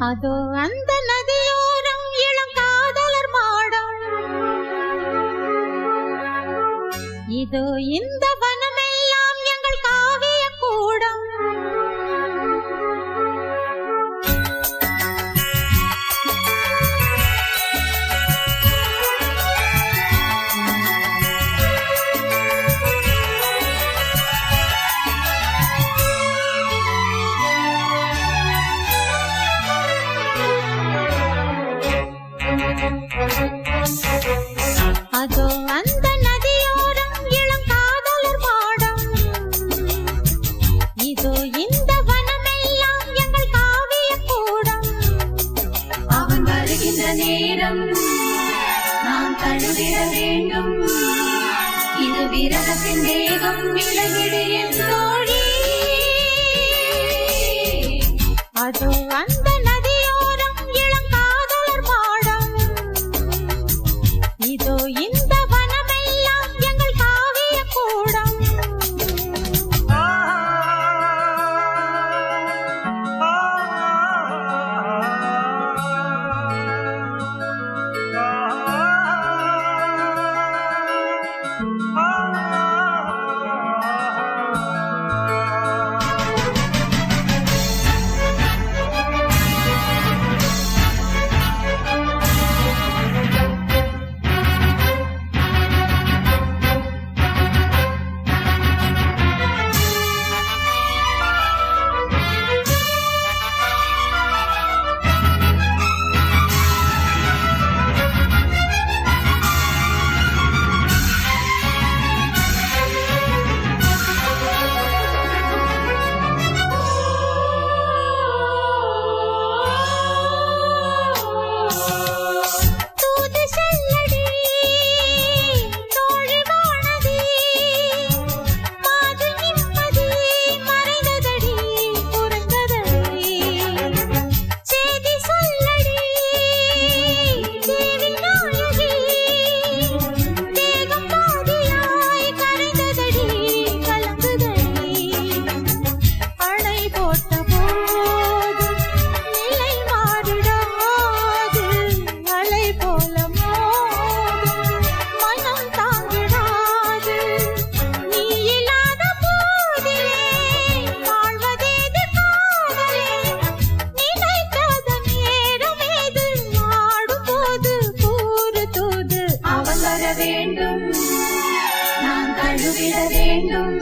அதோ அந்த நதியோரம் இளம் காதலர் மாடம், இதோ இந்த வனமெல்லாம் எங்கள் காவிய கூடம். அதோ அந்த நதியோரம் இளம் காதலர் மாடம், இதோ இந்த வனமெல்லாம் எங்கள் காவிய கூடம். அவன் வருகின்ற நேரம் நாம் தழுவிட வேண்டும், இது விரகத்தின் வேகம் விலகிடு என் தோழி. அதோ அந்த நதியோரம் இளம் காதலர் மாடம், இதோ இந்த வனமெல்லாம் எங்கள் காவிய கூடம். வேண்டும் நாம் தழுவிட வேண்டும்,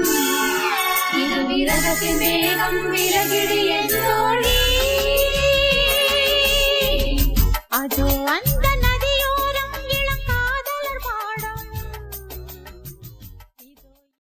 இது விரகத்தின் வேகம் விலகிடு என் தோழி.